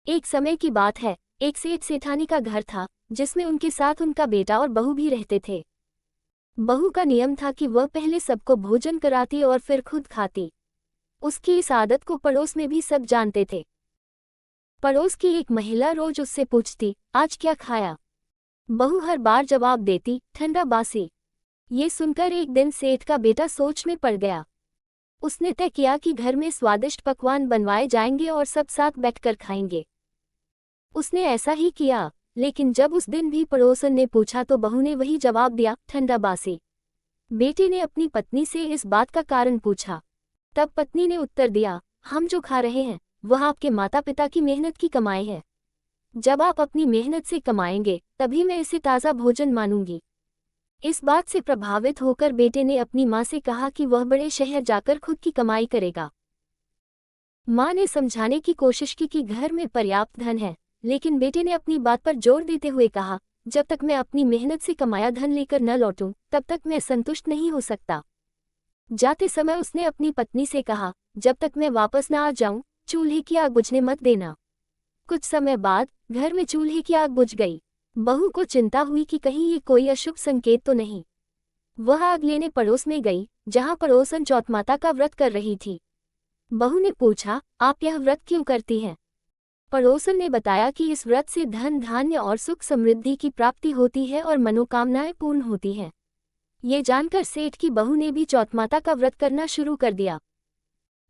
एक समय की बात है, एक सेठ सेठानी का घर था जिसमें उनके साथ उनका बेटा और बहू भी रहते थे। बहू का नियम था कि वह पहले सबको भोजन कराती और फिर खुद खाती। उसकी इस आदत को पड़ोस में भी सब जानते थे। पड़ोस की एक महिला रोज उससे पूछती, आज क्या खाया? बहू हर बार जवाब देती, ठंडा बासी। ये सुनकर एक दिन सेठ का बेटा सोच में पड़ गया। उसने तय किया कि घर में स्वादिष्ट पकवान बनवाए जाएंगे और सब साथ बैठकर खाएंगे। उसने ऐसा ही किया, लेकिन जब उस दिन भी पड़ोसन ने पूछा तो बहू ने वही जवाब दिया, ठंडा बासी। बेटे ने अपनी पत्नी से इस बात का कारण पूछा। तब पत्नी ने उत्तर दिया, हम जो खा रहे हैं वह आपके माता पिता की मेहनत की कमाई है। जब आप अपनी मेहनत से कमाएंगे तभी मैं इसे ताज़ा भोजन मानूंगी। इस बात से प्रभावित होकर बेटे ने अपनी माँ से कहा कि वह बड़े शहर जाकर खुद की कमाई करेगा। माँ ने समझाने की कोशिश की कि घर में पर्याप्त धन है, लेकिन बेटे ने अपनी बात पर जोर देते हुए कहा, जब तक मैं अपनी मेहनत से कमाया धन लेकर न लौटूं, तब तक मैं संतुष्ट नहीं हो सकता। जाते समय उसने अपनी पत्नी से कहा, जब तक मैं वापस न आ जाऊं, चूल्हे की आग बुझने मत देना। कुछ समय बाद घर में चूल्हे की आग बुझ गई। बहू को चिंता हुई कि कहीं ये कोई अशुभ संकेत तो नहीं। वह आग लेने पड़ोस में गई, जहां पड़ोसन चौथमाता का व्रत कर रही थी। बहू ने पूछा, आप यह व्रत क्यों करती हैं? पड़ोसन ने बताया कि इस व्रत से धन धान्य और सुख समृद्धि की प्राप्ति होती है और मनोकामनाएं पूर्ण होती हैं। ये जानकर सेठ की बहू ने भी चौथमाता का व्रत करना शुरू कर दिया।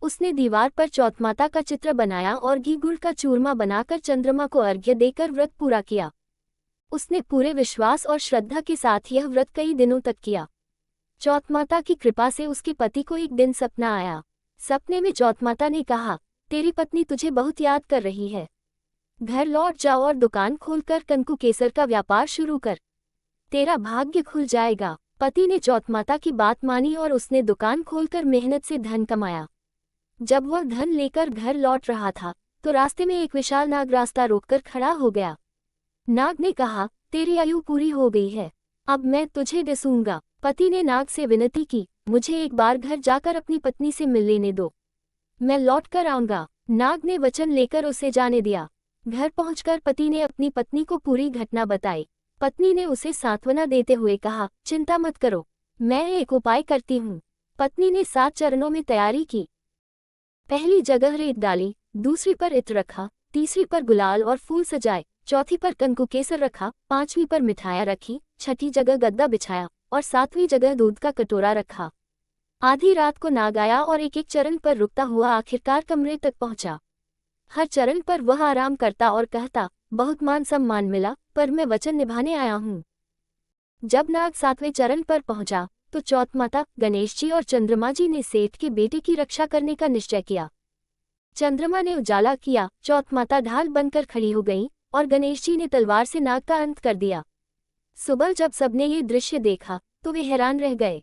उसने दीवार पर चौथमाता का चित्र बनाया और घी गुड़ का चूरमा बनाकर चंद्रमा को अर्घ्य देकर व्रत पूरा किया। उसने पूरे विश्वास और श्रद्धा के साथ यह व्रत कई दिनों तक किया। चौथमाता की कृपा से उसके पति को एक दिन सपना आया। सपने में चौथमाता ने कहा, तेरी पत्नी तुझे बहुत याद कर रही है। घर लौट जाओ और दुकान खोलकर कंकु केसर का व्यापार शुरू कर। तेरा भाग्य खुल जाएगा। पति ने चौथमाता की बात मानी और उसने दुकान खोलकर मेहनत से धन कमाया। जब वह धन लेकर घर लौट रहा था तो रास्ते में एक विशाल नाग रास्ता रोककर खड़ा हो गया। नाग ने कहा, तेरी आयु पूरी हो गई है, अब मैं तुझे डसूंगा। पति ने नाग से विनती की, मुझे एक बार घर जाकर अपनी पत्नी से मिल लेने दो, मैं लौट कर आऊंगा। नाग ने वचन लेकर उसे जाने दिया। घर पहुंचकर पति ने अपनी पत्नी को पूरी घटना बताई। पत्नी ने उसे सांत्वना देते हुए कहा, चिंता मत करो, मैं एक उपाय करती हूँ। पत्नी ने 7 चरणों में तैयारी की। पहली जगह रेत डाली, दूसरी पर इत्र रखा, तीसरी पर गुलाल और फूल सजाए, चौथी पर कंकु केसर रखा, 5वीं पर मिठाइयाँ रखी, 6ठी जगह गद्दा बिछाया और 7वीं जगह दूध का कटोरा रखा। आधी रात को नाग आया और एक एक चरण पर रुकता हुआ आखिरकार कमरे तक पहुंचा। हर चरण पर वह आराम करता और कहता, बहुत मान सम्मान मिला, पर मैं वचन निभाने आया हूँ। जब नाग 7वें चरण पर पहुंचा तो चौथमाता, गणेश जी और चंद्रमा जी ने सेठ के बेटे की रक्षा करने का निश्चय किया। चंद्रमा ने उजाला किया, चौथमाता ढाल बनकर खड़ी हो गई और गणेश जी ने तलवार से नाग का अंत कर दिया। सुबह जब सबने ये दृश्य देखा तो वे हैरान रह गए।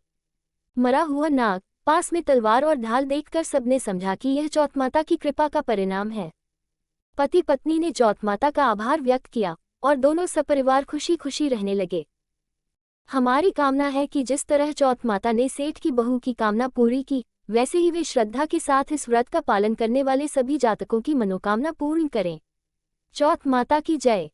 मरा हुआ नाग, पास में तलवार और ढाल देखकर सबने समझा कि यह चौथमाता की कृपा का परिणाम है। पति पत्नी ने चौथमाता का आभार व्यक्त किया और दोनों सपरिवार खुशी खुशी रहने लगे। हमारी कामना है कि जिस तरह चौथमाता ने सेठ की बहू की कामना पूरी की, वैसे ही वे श्रद्धा के साथ इस व्रत का पालन करने वाले सभी जातकों की मनोकामना पूर्ण करें। चौथमाता की जय।